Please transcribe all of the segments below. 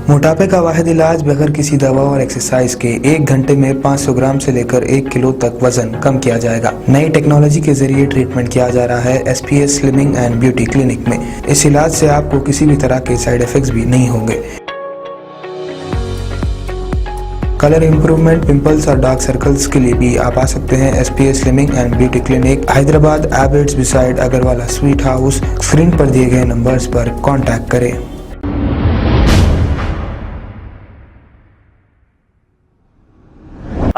मोटापे का वाहिद इलाज बगैर किसी दवा और एक्सरसाइज के 1 घंटे में 500 ग्राम से लेकर 1 किलो तक वजन कम किया जाएगा। नई टेक्नोलॉजी के जरिए ट्रीटमेंट किया जा रहा है SPS slimming and beauty clinic में। इस इलाज से आपको किसी भी तरह के साइड इफेक्ट्स भी नहीं होंगे। कलर इंप्रूवमेंट, पिंपल्स और डार्क सर्कल्स के लिए भी आप आ सकते हैं SPS slimming and beauty clinic, Hyderabad, Abids beside Agarwala sweet house. Screen पर दिए गए नंबर्स पर कॉन्टैक्ट करें।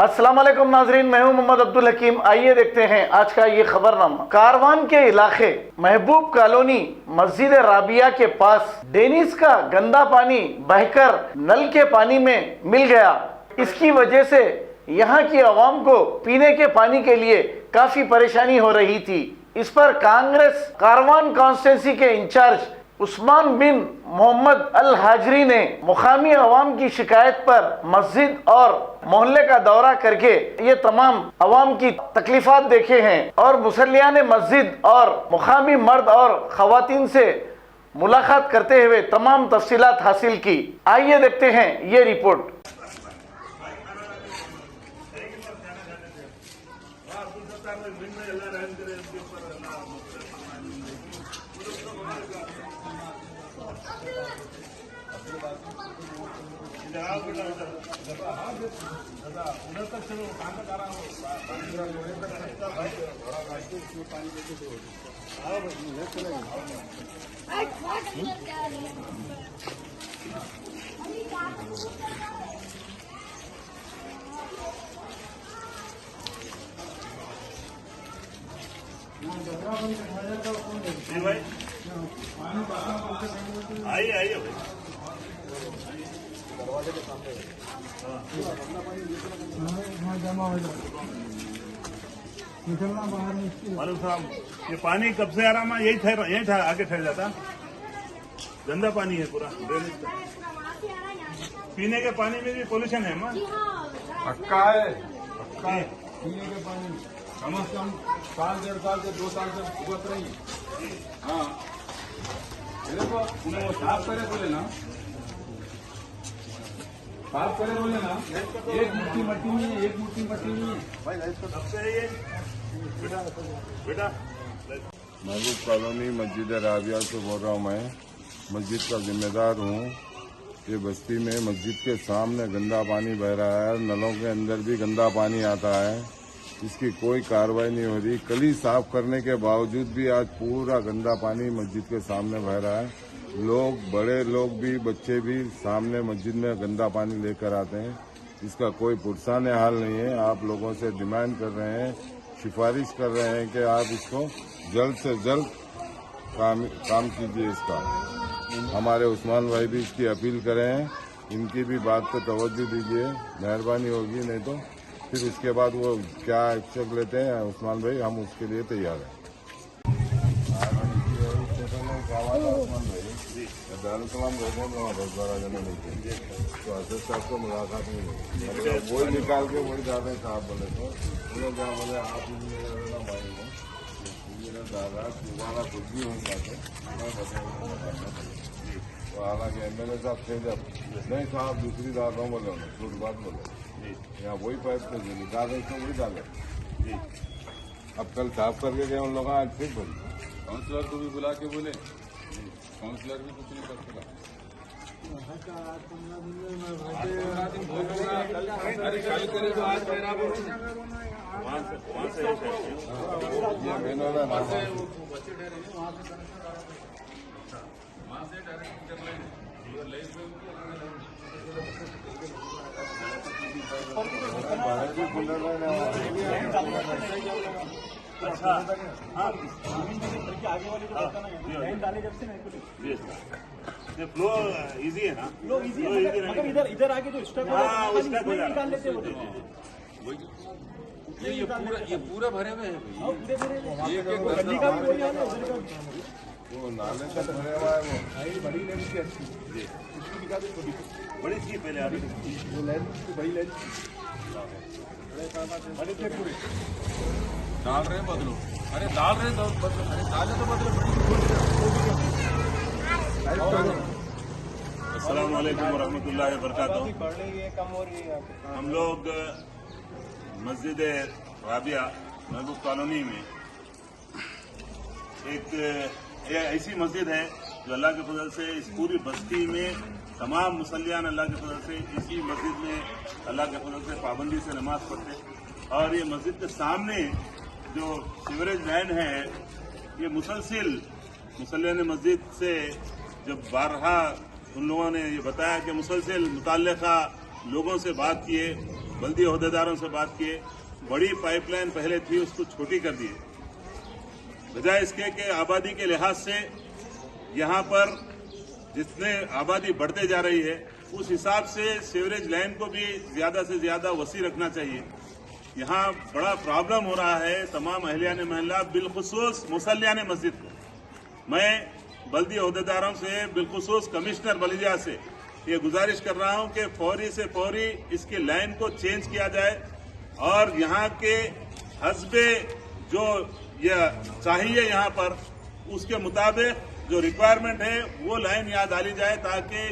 अस्सलाम वालेकुम नाजरीन, मैं हूं मोहम्मद अब्दुल हकीम। आइए देखते हैं आज का ये खबरनामा। कारवान के इलाके महबूब कॉलोनी मस्जिद राबिया के पास डेनिस का गंदा पानी बहकर नल के पानी में मिल गया। इसकी वजह से यहाँ की आवाम को पीने के पानी के लिए काफी परेशानी हो रही थी। इस पर कांग्रेस कारवान कॉन्स्टिट्यूंसी के इंचार्ज उस्मान बिन मोहम्मद अल हाजरी ने मुकामी अवाम की शिकायत पर मस्जिद और मोहल्ले का दौरा करके ये तमाम अवाम की तकलीफात देखे हैं और मुसल्लियान ने मस्जिद और मुकामी मर्द और खवातीन से मुलाकात करते हुए तमाम तफसीलात हासिल की। आइए देखते हैं ये रिपोर्ट। आइए आइए दरवाजे के सामने निकलना बाहर मालूम साहब, ये पानी कब से आ रहा है? यही था आगे ठहर जाता। गंदा पानी है पूरा, पीने के पानी में भी पोल्यूशन है माँ। पक्का है, पक्का है। पीने के पानी कम से कम साल 1.5 साल से 2 साल से भुगत रही। हाँ देखो, वो साफ करे बोले ना, साफ करे बोले ना, एक मुट्ठी मट्टी नहीं है, एक मुट्ठी मट्टी नहीं है भाई। कब से है ये बेटा? महबूब कॉलोनी मस्जिद राबिया से बोल रहा हूँ। मैं मस्जिद का जिम्मेदार हूँ। ये बस्ती में मस्जिद के सामने गंदा पानी बह रहा है, नलों के अंदर भी गंदा पानी आता है। इसकी कोई कार्रवाई नहीं हो रही। कली साफ करने के बावजूद भी आज पूरा गंदा पानी मस्जिद के सामने बह रहा है। लोग, बड़े लोग भी, बच्चे भी सामने मस्जिद में गंदा पानी लेकर आते हैं। इसका कोई पुरसान हाल नहीं है। आप लोगों से डिमांड कर रहे हैं, सिफारिश कर रहे हैं कि आप इसको जल्द से जल्द काम कीजिए। इसका हमारे उस्मान भाई भी इसकी अपील कर रहे हैं। इनकी भी बात पे तवज्जो दीजिए, मेहरबानी होगी। नहीं तो फिर उसके बाद वो क्या एक्शन लेते हैं उस्मान भाई, हम उसके लिए तैयार हैं। दारुल-कलाम रहते हैं वहाँ 10-12 जने मिलते हैं, तो असद साहब को मुलाकात नहीं हुई। वही निकाल के वही जाते हैं साहब बोले तो उन्हें क्या बोले, आप ना भाई को मेरा दादा दोबारा कुछ भी हो जाते मैं बताऊँगा। तो हालांकि MLA साहब थे जब, नहीं साहब दूसरी दादा बोले, उन्हें झूठ बात बोले, यहाँ वही पाइप से निकाल रहे तो वही डाले। अब कल साफ करके गए उन लोगों, आज फिर बोली काउंसलर को भी बुला के बोले, काउंसलर भी कुछ नहीं कर सका। कल करे तो आज मेरा ये मेन वाला वहाँ से अच्छा हाँ, आगे वाले डाले जब से ये फ्लो इजी है ना? फ्लो इजी है, मगर इधर आगे जो स्टक निकाल लेते हो। ये पूरा भरे हुए हैं। गली का भी वही हाल है, उधर का वो नाले तक भरे हुआ है। वो बड़ी लेन की अच्छी, इसकी दिखा दो छोटी, बड़ी थी पहले आगे वो लेन की बड़ी लेन बड़े थे पूरे। डाल रहे बदलो, अरे डाल रहे तो बदलो, अरे डाले तो बदलो। अस्सलाम वालेकुम वरहमतुल्लाहि वबरकातुहू। हम लोग मस्जिद राबिया महबूब कॉलोनी में एक ऐसी मस्जिद है जो अल्लाह के फजल से इस पूरी बस्ती में तमाम मुसल्लियान अल्लाह के फजल से इसी मस्जिद में अल्लाह के फजल से पाबंदी से नमाज पढ़ते। और ये मस्जिद के सामने जो सीवरेज लाइन है ये मुसलसिल मुसल्लियान मस्जिद से जब बारहा उन लोगों ने ये बताया कि मुसलसिल मुताल्लिका लोगों से बात किए, बल्दी अहदेदारों से बात किए, बड़ी पाइपलाइन पहले थी उसको छोटी कर दिए। बजाय इसके कि आबादी के लिहाज से यहाँ पर जितने आबादी बढ़ते जा रही है उस हिसाब से सीवरेज लाइन को भी ज्यादा से ज्यादा वसी रखना चाहिए। यहाँ बड़ा प्रॉब्लम हो रहा है तमाम अहलियान महल्ला बिलखुसूस मुसल्लियान मस्जिद को। मैं बल्दी अहदेदारों से बिलखुसूस कमिश्नर बलिया से ये गुजारिश कर रहा हूँ कि फौरी से फौरी इसकी लाइन को चेंज किया जाए और यहाँ के हस्बे जो ये चाहिए यहाँ पर उसके मुताबिक जो रिक्वायरमेंट है वो लाइन यहाँ डाली जाए ताकि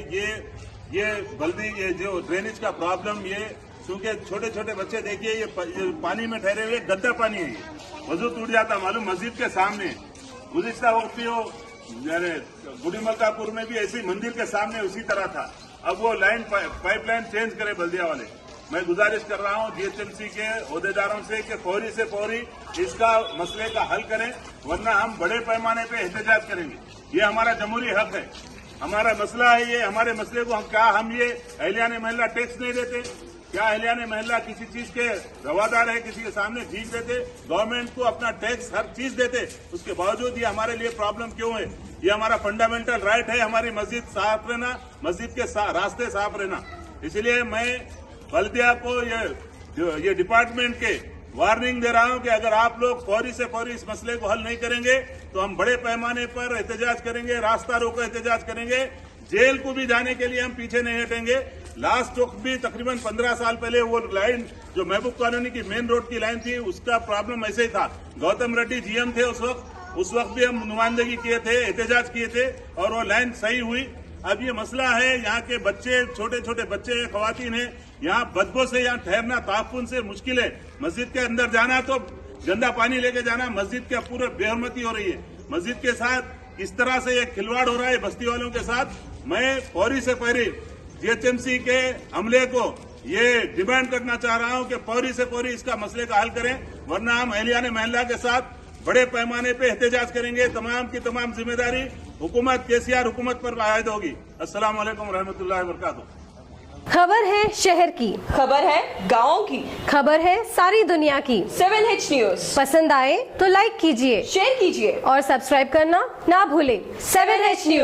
ये बल्दी ये जो ड्रेनेज का प्रॉब्लम ये क्योंकि छोटे छोटे बच्चे देखिए ये पानी में ठहरे हुए गंदा पानी है, ये वजू टूट जाता मालूम मस्जिद के सामने। गुज़िश्ता वक्त भी वो गुड़ी मलकापुर में भी ऐसी मंदिर के सामने उसी तरह था। अब वो लाइन पाइपलाइन चेंज करे बल्दिया वाले। मैं गुजारिश कर रहा हूँ जीएचएमसी के अहदेदारों से कि फौरी से फौरी इसका मसले का हल करें, वरना हम बड़े पैमाने पे एहतजाज करेंगे। ये हमारा जमहूरी हक है, हमारा मसला है ये। हमारे मसले को हम ये अहलियान महल्ला टैक्स नहीं देते क्या? अहलियान महल्ला किसी चीज के रवादार है, किसी के सामने भीख देते, गवर्नमेंट को अपना टैक्स हर चीज देते, उसके बावजूद ये हमारे लिए प्रॉब्लम क्यों है? ये हमारा फंडामेंटल राइट है, हमारी मस्जिद साफ रहना, मस्जिद के रास्ते साफ रहना। इसलिए मैं बल्दिया को ये डिपार्टमेंट के वार्निंग दे रहा हूं कि अगर आप लोग फौरी से फौरी इस मसले को हल नहीं करेंगे तो हम बड़े पैमाने पर एहतजाज करेंगे, रास्ता रोको एहतजाज करेंगे, जेल को भी जाने के लिए हम पीछे नहीं हटेंगे। लास्ट वक्त भी तकरीबन 15 साल पहले वो लाइन जो महबूब कॉलोनी की मेन रोड की लाइन थी उसका प्रॉब्लम ऐसे ही था। गौतम रेड्डी जीएम थे उस वक्त भी हम नुमाइंदगी किए थे, एहतजाज किए थे और वो लाइन सही हुई। अब ये मसला है यहाँ के बच्चे, छोटे छोटे बच्चे हैं, खवातीन हैं, यहाँ बदबू से यहाँ ठहरना ताफुन से मुश्किल है। मस्जिद के अंदर जाना तो गंदा पानी लेके जाना, मस्जिद के पूरे बेहरमती हो रही है। मस्जिद के साथ इस तरह से एक खिलवाड़ हो रहा है बस्ती वालों के साथ। मैं फौरी से फौरी जीएचएमसी के अमले को ये डिमांड करना चाह रहा हूँ कि फौरी से फौरी इसका मसले का हल करें, वरना हम अहलियान महल्ला के साथ बड़े पैमाने पे एहतजाज करेंगे। तमाम की तमाम जिम्मेदारी हुकूमत केसीआर हुकूमत पर आयद होगी। अस्सलाम वालेकुम रहमतुल्लाहि व बरकातुहू। खबर है शहर की, खबर है गाँव की, खबर है सारी दुनिया की। 7H न्यूज पसंद आए तो लाइक कीजिए, शेयर कीजिए और सब्सक्राइब करना ना भूलें। 7H news.